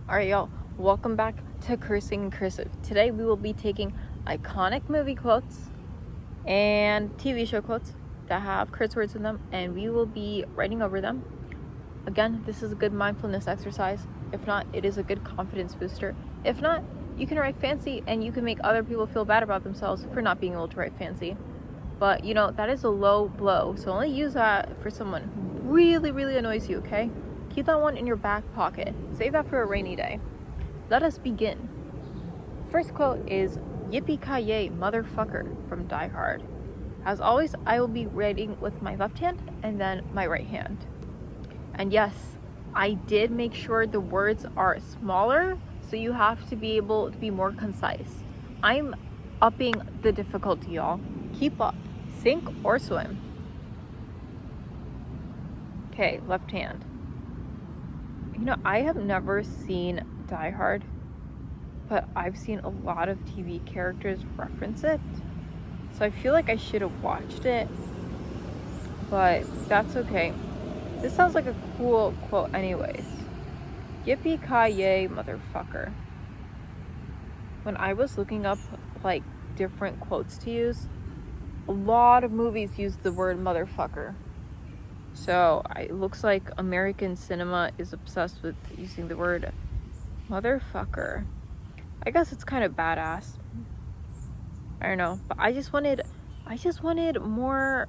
Alright, y'all, welcome back to Cursing in Cursive. Today we will be taking iconic movie quotes and TV show quotes that have curse words in them, and we will be writing over them. Again, this is a good mindfulness exercise. If not, it is a good confidence booster. If not, you can write fancy and you can make other people feel bad about themselves for not being able to write fancy. But, that is a low blow, so only use that for someone who really, really annoys you, okay? Keep that one in your back pocket. Save that for a rainy day. Let us begin. First quote is "Yippee-ki-yay, motherfucker" from Die Hard. As always, I will be writing with my left hand and then my right hand. And yes, I did make sure the words are smaller, so you have to be able to be more concise. I'm upping the difficulty, y'all. Keep up. Sink or swim. Okay, left hand. I have never seen Die Hard, but I've seen a lot of TV characters reference it. So I feel like I should have watched it, but that's okay. This sounds like a cool quote anyways. Yippee-ki-yay, motherfucker. When I was looking up different quotes to use, a lot of movies use the word motherfucker. So it looks like American cinema is obsessed with using the word motherfucker. I guess it's kind of badass. I don't know, but I just wanted more.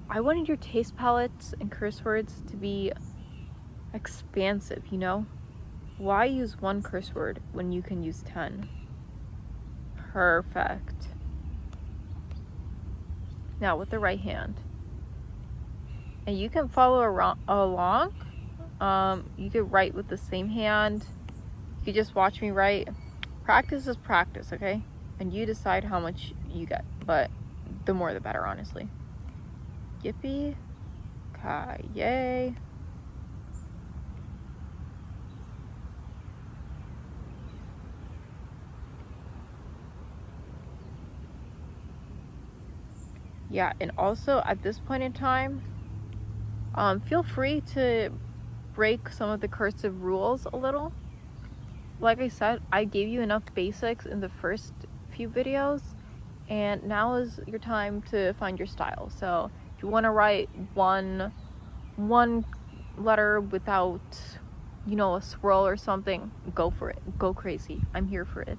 I wanted your taste palettes and curse words to be expansive, Why use one curse word when you can use 10? Perfect. Now with the right hand. And you can follow along. You could write with the same hand. You could just watch me write. Practice is practice, okay? And you decide how much you get. But the more the better, honestly. Yippee-ki-yay. Yeah, and also at this point in time, feel free to break some of the cursive rules a little. Like I said, I gave you enough basics in the first few videos, and now is your time to find your style. So if you want to write one letter without, a swirl or something, go for it. Go crazy. I'm here for it.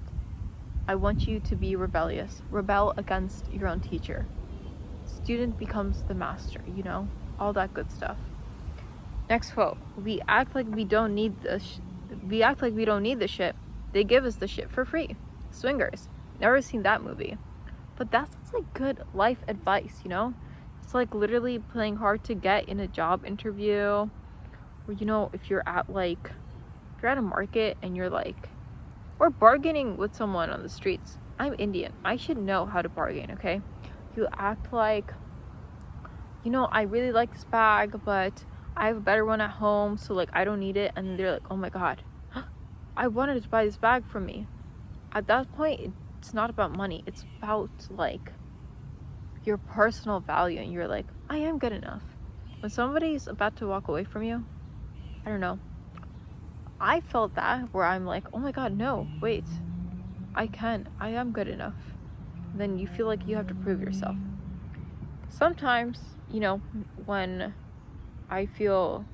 I want you to be rebellious. Rebel against your own teacher. Student becomes the master, all that good stuff. Next quote. We act like we don't need the shit. They give us the shit for free. Swingers. Never seen that movie. But that sounds like good life advice, It's like literally playing hard to get in a job interview. Or, if you're at a market and you're or bargaining with someone on the streets. I'm Indian. I should know how to bargain, okay? You act like, I really like this bag, but I have a better one at home, so I don't need it. And they're like, oh my god, I wanted to buy this bag from me. At that point, it's not about money. It's about your personal value, and you're like, I am good enough. When somebody's about to walk away from you, I don't know, I felt that where I'm like, oh my god, no, wait, I am good enough. And then you feel like you have to prove yourself. Sometimes, when I feel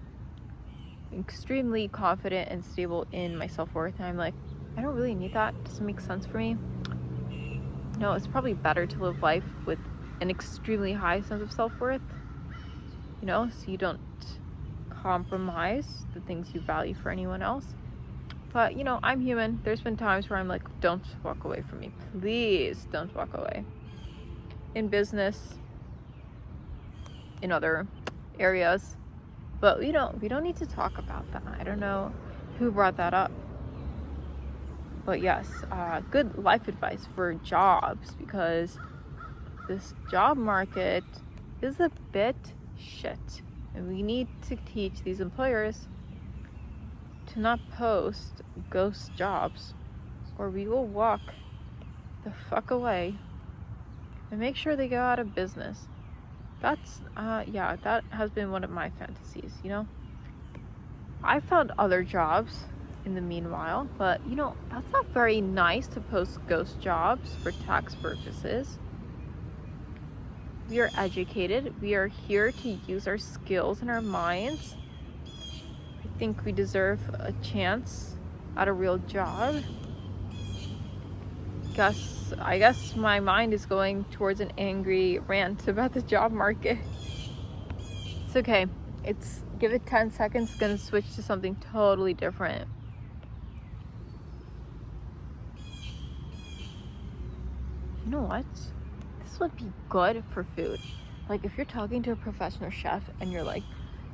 extremely confident and stable in my self-worth, and I'm like, I don't really need that. It doesn't make sense for me. No, it's probably better to live life with an extremely high sense of self-worth, so you don't compromise the things you value for anyone else. But, I'm human. There's been times where I'm like, don't walk away from me. Please don't walk away. In business, in other areas. But we don't need to talk about that. I don't know who brought that up. But yes, good life advice for jobs, because this job market is a bit shit. And we need to teach these employers to not post ghost jobs, or we will walk the fuck away and make sure they go out of business. That's that has been one of my fantasies, I found other jobs in the meanwhile. But you know, that's not very nice to post ghost jobs for tax purposes. We are educated. We are here to use our skills and our minds. I think we deserve a chance at a real job. I guess my mind is going towards an angry rant about the job market. It's okay. Give it 10 seconds, it's gonna switch to something totally different. You know what? This would be good for food. Like if you're talking to a professional chef and you're like,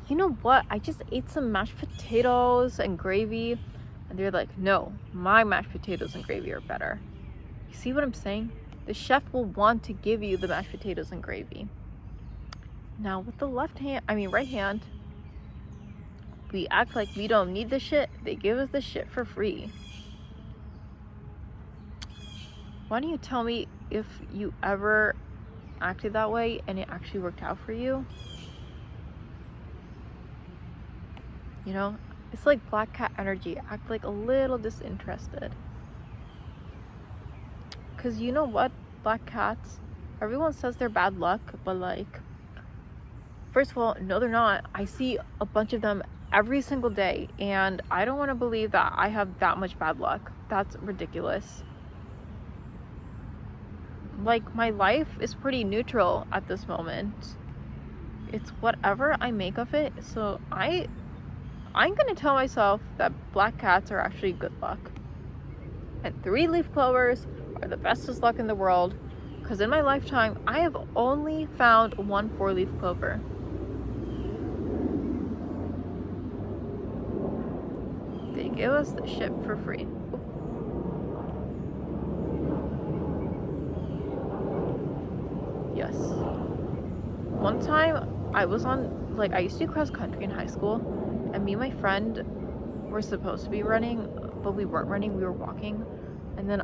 you know what? I just ate some mashed potatoes and gravy. And they're like, no, my mashed potatoes and gravy are better. You see what I'm saying? The chef will want to give you the mashed potatoes and gravy. Now with the right hand, we act like we don't need the shit. They give us the shit for free. Why don't you tell me if you ever acted that way and it actually worked out for you? You know, it's like black cat energy. Act like a little disinterested. Because you know what, black cats, everyone says they're bad luck, but like, first of all, no, they're not. I see a bunch of them every single day, and I don't want to believe that I have that much bad luck. That's ridiculous. Like, my life is pretty neutral at this moment. It's whatever I make of it. So I'm gonna tell myself that black cats are actually good luck, and 3-leaf clovers are the bestest luck in the world, because in my lifetime I have only found one 4-leaf clover. They give us the shit for free. Yes. One time I used to do cross country in high school, and me and my friend were supposed to be running, but we weren't running, we were walking, and then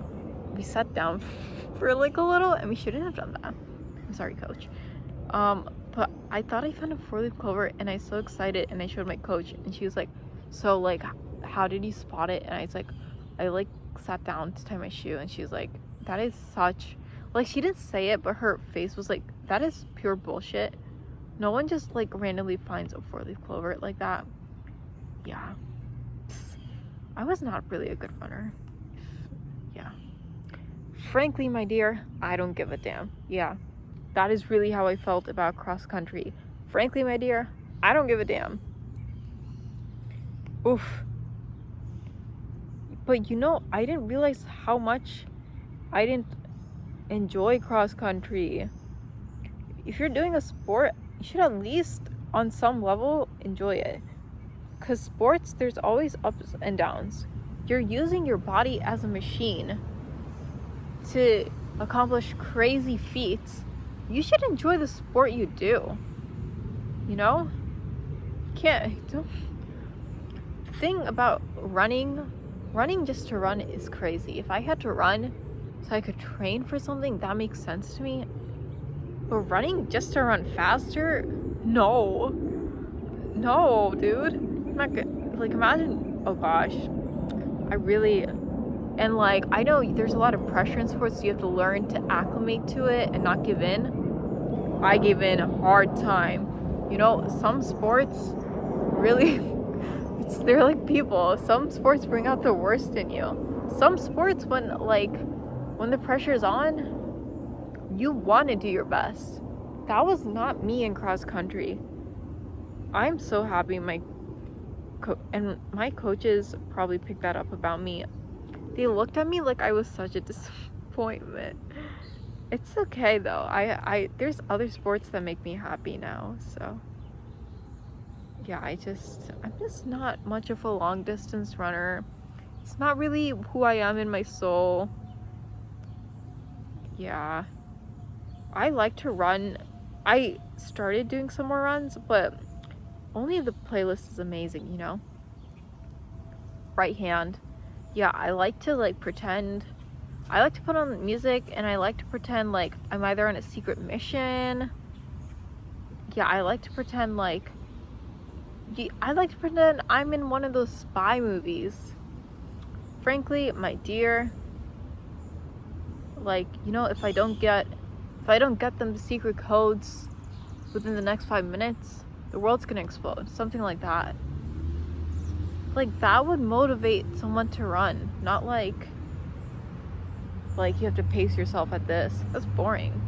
we sat down for like a little, and we shouldn't have done that. I'm sorry, coach. But I thought I found a 4-leaf clover, and I was so excited, and I showed my coach, and she was like, so like, how did you spot it? And I was like, I like sat down to tie my shoe, and she was like, that is such, like, she didn't say it, but her face was like, that is pure bullshit. No one just like randomly finds a 4-leaf clover like that. Yeah, I was not really a good runner. Yeah, frankly, my dear, I don't give a damn. Yeah, that is really how I felt about cross country. Frankly, my dear, I don't give a damn. Oof. But you know, I didn't realize how much I didn't enjoy cross country. If you're doing a sport, you should at least on some level enjoy it, because sports, there's always ups and downs. You're using your body as a machine to accomplish crazy feats. You should enjoy the sport you do, you know? The thing about running just to run is crazy. If I had to run so I could train for something, that makes sense to me. But running just to run faster? No, dude. I'm not good. Like, imagine, oh gosh. And like, I know there's a lot of pressure in sports, so you have to learn to acclimate to it and not give in. I gave in a hard time. You know, some sports really, they're like people. Some sports bring out the worst in you. Some sports, when the pressure's on, you want to do your best. That was not me in cross country. I'm so happy my coaches probably picked that up about me. They looked at me like I was such a disappointment. It's okay though. There's other sports that make me happy now, so yeah, I'm just not much of a long distance runner. It's not really who I am in my soul. Yeah. I like to run. I started doing some more runs, but only the playlist is amazing, you know? Right hand. Yeah, I like to pretend. I like to put on music, and I like to pretend like I'm either on a secret mission. Yeah, I like to pretend I'm in one of those spy movies. frankly, my dear, like, you know, if I don't get them the secret codes within the next 5 minutes, the world's gonna explode. Something like that. Like, that would motivate someone to run, not like you have to pace yourself at this. That's boring.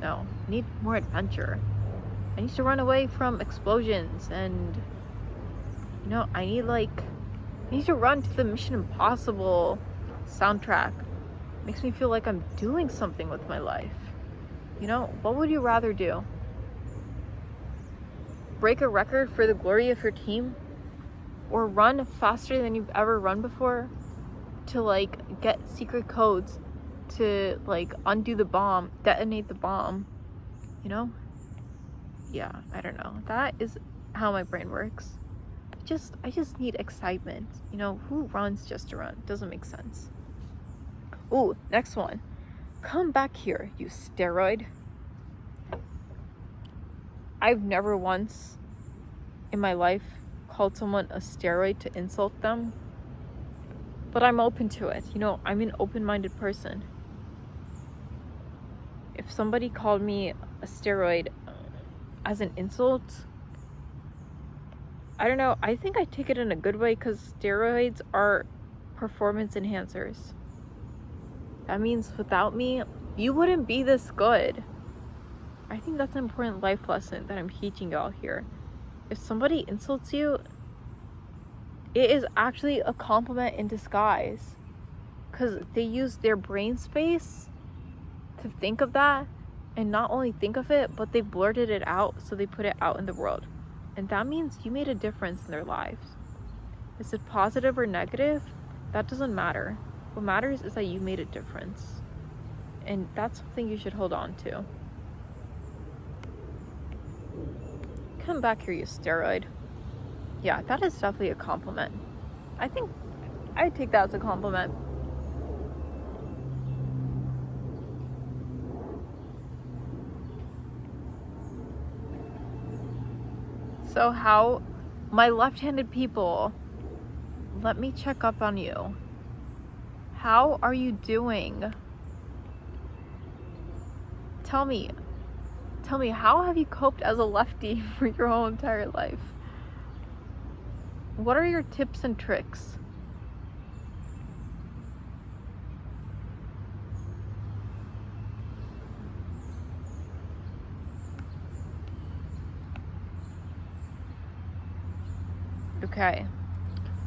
No, I need more adventure. I need to run away from explosions, and you know, I need to run to the Mission Impossible soundtrack. Makes me feel like I'm doing something with my life. You know, what would you rather do? Break a record for the glory of your team? Or run faster than you've ever run before to like get secret codes to like undo the bomb, detonate the bomb, you know? Yeah, I don't know. That is how my brain works. I just need excitement. You know, who runs just to run? Doesn't make sense. Ooh, next one. Come back here, you steroid. I've never once in my life called someone a steroid to insult them, but I'm open to it. You know, I'm an open-minded person. If somebody called me a steroid as an insult, I don't know, I think I take it in a good way, because steroids are performance enhancers. That means without me, you wouldn't be this good. I think that's an important life lesson that I'm teaching y'all here. If somebody insults you, it is actually a compliment in disguise, because they use their brain space to think of that, and not only think of it, but they blurted it out, so they put it out in the world. And that means you made a difference in their lives. Is it positive or negative? That doesn't matter. What matters is that you made a difference. And that's something you should hold on to. Come back here, you steroid. Yeah, that is definitely a compliment. I think I'd take that as a compliment. So how, my left-handed people, let me check up on you. How are you doing? Tell me, how have you coped as a lefty for your whole entire life? What are your tips and tricks? Okay,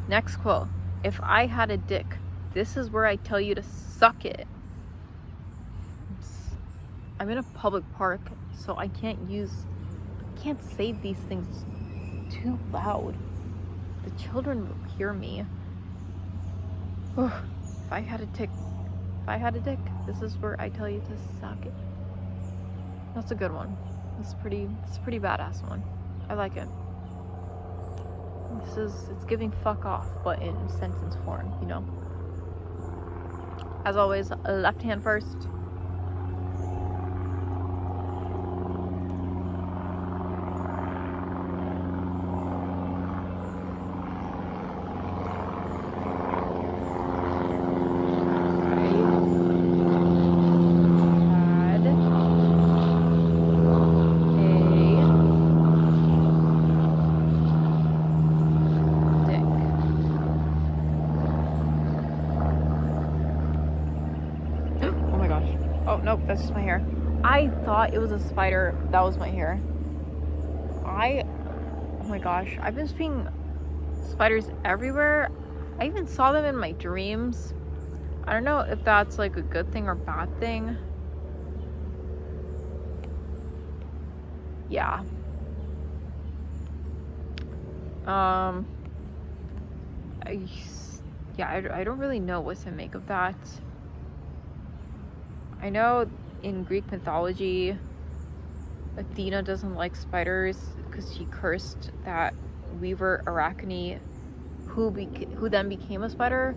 next quote. If I had a dick, this is where I tell you to suck it. I'm in a public park, so I can't say these things too loud. The children will hear me. If I had a dick, this is where I tell you to suck it. That's a good one. It's a pretty badass one. I like it. It's giving fuck off, but in sentence form, you know? As always, left hand first. Nope, that's just my hair. I thought it was a spider. That was my hair. Oh my gosh, I've been seeing spiders everywhere. I even saw them in my dreams. I don't know if that's like a good thing or bad thing. Yeah. I don't really know what to make of that. I know in Greek mythology, Athena doesn't like spiders because she cursed that weaver Arachne, who then became a spider.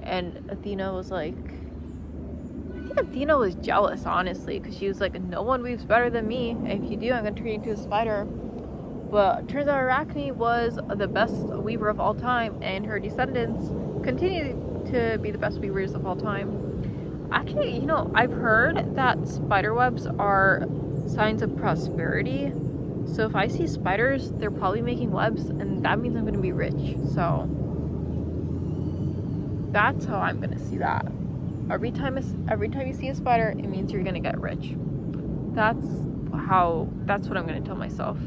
And Athena was like, I think Athena was jealous, honestly, because she was like, no one weaves better than me. And if you do, I'm going to turn you into a spider. But it turns out Arachne was the best weaver of all time, and her descendants continue to be the best weavers of all time. Actually, you know, I've heard that spider webs are signs of prosperity. So if I see spiders, they're probably making webs, and that means I'm gonna be rich. So that's how I'm gonna see that. Every time you see a spider, it means you're gonna get rich. That's what I'm gonna tell myself.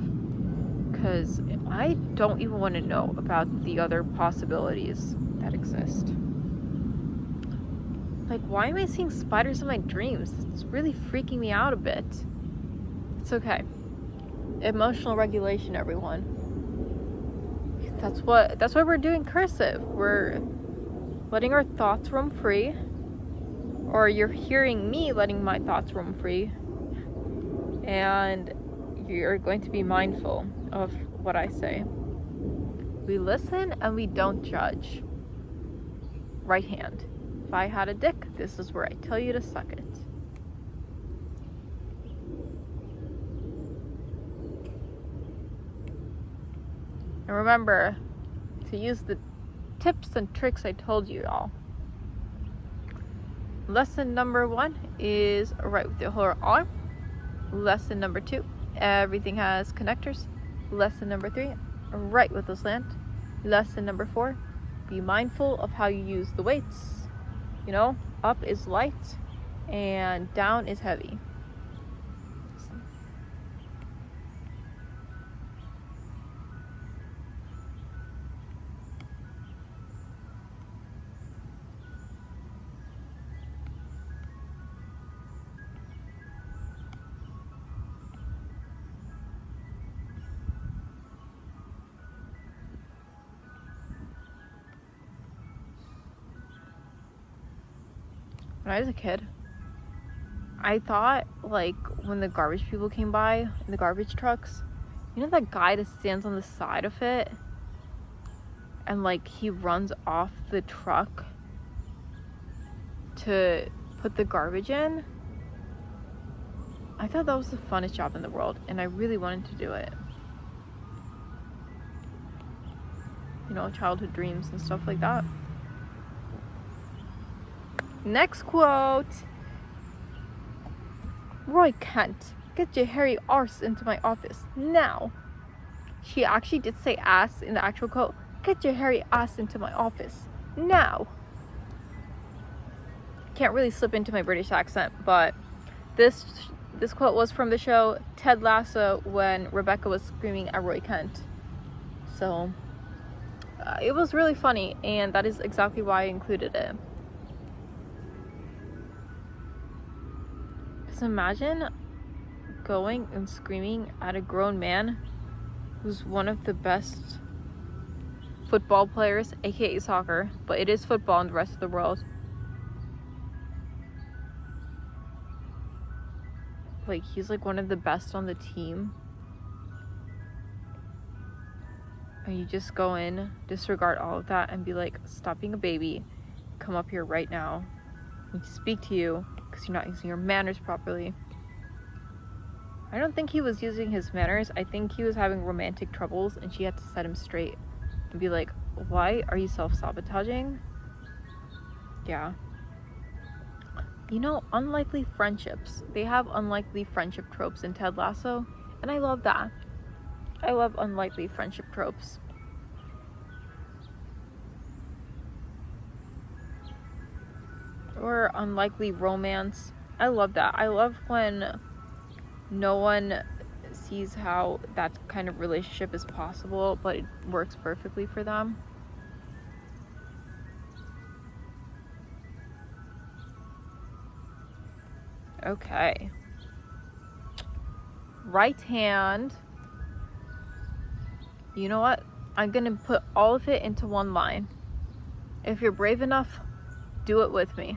Because I don't even want to know about the other possibilities that exist. Like, why am I seeing spiders in my dreams? It's really freaking me out a bit. It's okay. Emotional regulation, everyone. That's why we're doing cursive. We're letting our thoughts roam free. Or you're hearing me letting my thoughts roam free. And you're going to be mindful of what I say. We listen and we don't judge. Right hand. If I had a dick, this is where I tell you to suck it. And remember to use the tips and tricks I told you all. Lesson number 1 is write with your whole arm. Lesson number 2, everything has connectors. Lesson number 3, write with a slant. Lesson number 4, be mindful of how you use the weights. You know, up is light and down is heavy. When I was a kid, I thought, like, when the garbage people came by in the garbage trucks, you know that guy that stands on the side of it and, like, he runs off the truck to put the garbage in? I thought that was the funnest job in the world, and I really wanted to do it. You know, childhood dreams and stuff like that. Next quote. Roy Kent, get your hairy arse into my office now. She actually did say ass in the actual quote. Get your hairy ass into my office now. Can't really slip into my British accent, but this quote was from the show Ted Lasso when Rebecca was screaming at Roy Kent. So it was really funny, and that is exactly why I included it. Imagine going and screaming at a grown man who's one of the best football players, aka soccer, but it is football in the rest of the world. Like, he's like one of the best on the team. And you just go in, disregard all of that, and be like, stop being a baby, come up here right now. I need to speak to you because you're not using your manners properly. I don't think he was using his manners. I think he was having romantic troubles and she had to set him straight and be like, why are you self-sabotaging? Yeah. You know, unlikely friendships. They have unlikely friendship tropes in Ted Lasso, and I love that. I love unlikely friendship tropes. Or unlikely romance. I love that. I love when no one sees how that kind of relationship is possible, but it works perfectly for them. Okay. Right hand. You know what? I'm gonna put all of it into one line. If you're brave enough, do it with me.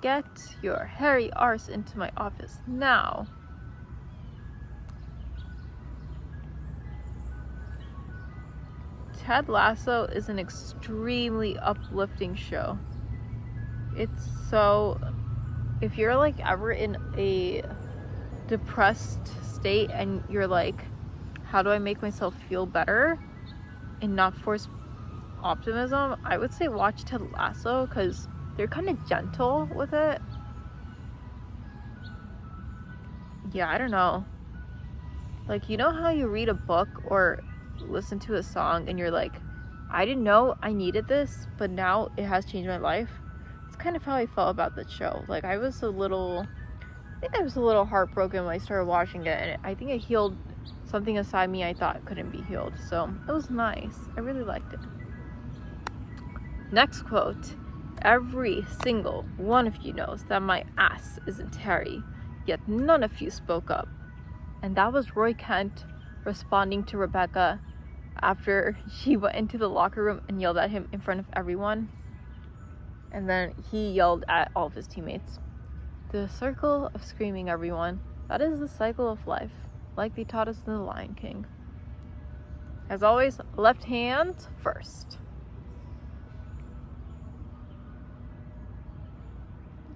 Get your hairy arse into my office now. Ted Lasso is an extremely uplifting show. It's so, if you're like ever in a depressed state and you're like, how do I make myself feel better? and not force optimism, I would say watch Ted Lasso, because they're kind of gentle with it. Yeah, I don't know. Like, you know how you read a book or listen to a song and you're like, I didn't know I needed this, but now it has changed my life? It's kind of how I felt about the show. Like, I think I was a little heartbroken when I started watching it, and I think it healed something inside me I thought couldn't be healed. So it was nice. I really liked it. Next quote. Every single one of you knows that my ass isn't hairy, yet none of you spoke up. And that was Roy Kent responding to Rebecca after she went into the locker room and yelled at him in front of everyone. And then he yelled at all of his teammates. The circle of screaming, everyone. That is the cycle of life, like they taught us in The Lion King. As always, left hand first.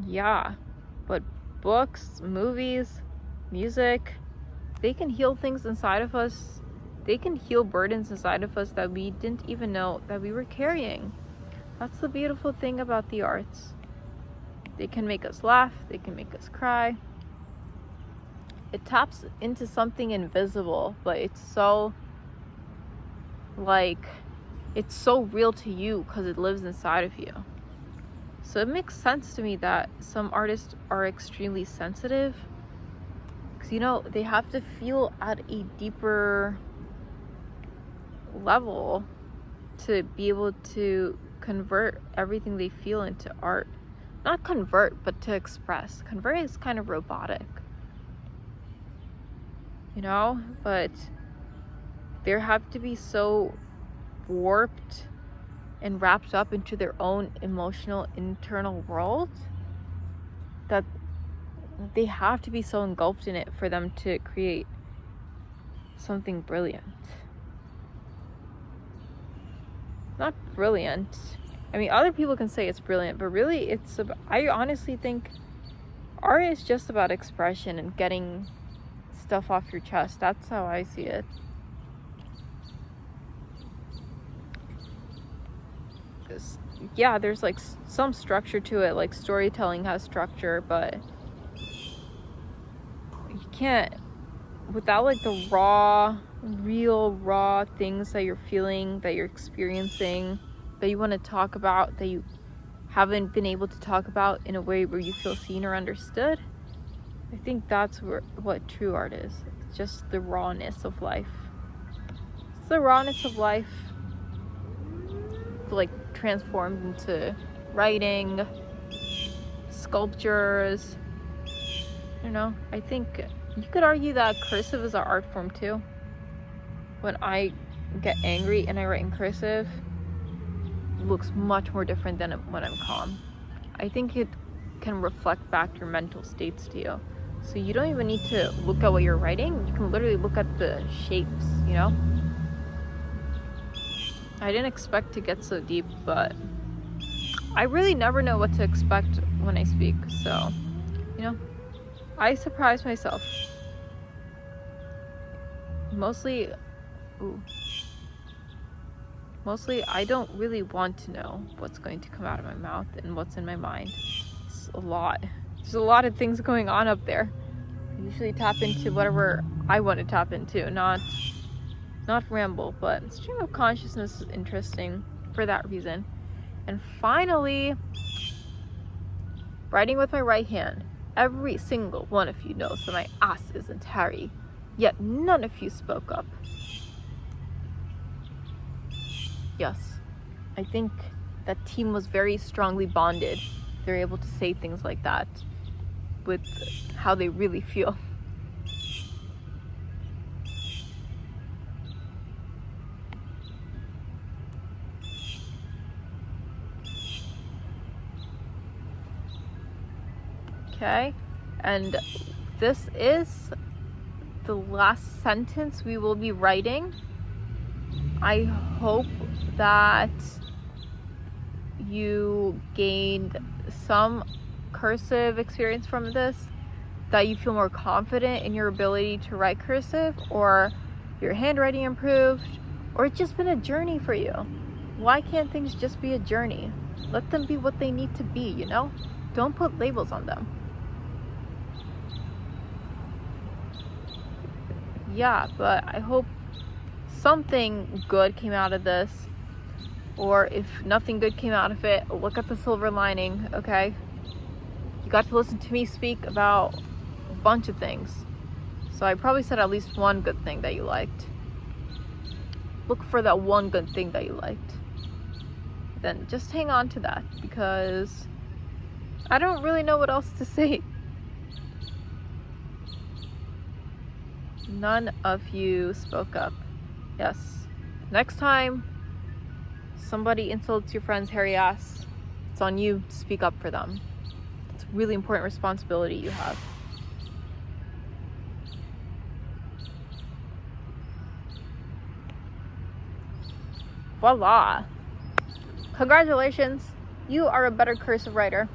Yeah, but books, movies, music, they can heal things inside of us. They can heal burdens inside of us that we didn't even know that we were carrying. That's the beautiful thing about the arts. They can make us laugh, they can make us cry. It taps into something invisible, but it's so real to you because it lives inside of you. So it makes sense to me that some artists are extremely sensitive, because, you know, they have to feel at a deeper level to be able to convert everything they feel into art. Not convert, but to express. Convert is kind of robotic, you know, but they have to be so warped and wrapped up into their own emotional internal world that they have to be so engulfed in it for them to create something brilliant. Not brilliant. I mean, other people can say it's brilliant, but really I honestly think art is just about expression and getting stuff off your chest. That's how I see it. Yeah, there's like some structure to it, like storytelling has structure, but you can't, without like the real raw things that you're feeling, that you're experiencing, that you want to talk about, that you haven't been able to talk about in a way where you feel seen or understood. I think that's what true art is. It's just the rawness of life. It's the rawness of life, like transformed into writing, sculptures. You know, I think you could argue that cursive is an art form too. When I get angry and I write in cursive, it looks much more different than when I'm calm. I think it can reflect back your mental states to you. So you don't even need to look at what you're writing. You can literally look at the shapes, you know? I didn't expect to get so deep, but I really never know what to expect when I speak. So, you know, I surprise myself. Mostly, I don't really want to know what's going to come out of my mouth and what's in my mind. It's a lot. There's a lot of things going on up there. I usually tap into whatever I want to tap into, not ramble, but stream of consciousness is interesting for that reason. And finally, writing with my right hand. Every single one of you knows that my ass isn't hairy, yet none of you spoke up. Yes, I think that team was very strongly bonded. They're able to say things like that with how they really feel. Okay, and this is the last sentence we will be writing. I hope that you gained some cursive experience from this, that you feel more confident in your ability to write cursive, or your handwriting improved, Or it's just been a journey for you. Why can't things just be a journey? Let them be what they need to be, you know? Don't put labels on them. Yeah, but I hope something good came out of this. Or if nothing good came out of it, look at the silver lining, okay? You got to listen to me speak about a bunch of things. So I probably said at least one good thing that you liked. Look for that one good thing that you liked. Then just hang on to that, because I don't really know what else to say. None of you spoke up. Yes. Next time somebody insults your friend's hairy ass, it's on you to speak up for them. It's a really important responsibility you have. Voila! Congratulations! You are a better cursive writer.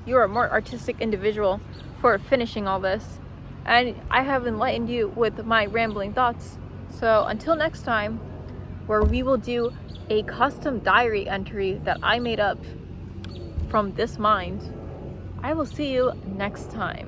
You are a more artistic individual for finishing all this. And I have enlightened you with my rambling thoughts. So until next time, where we will do a custom diary entry that I made up from this mind, I will see you next time.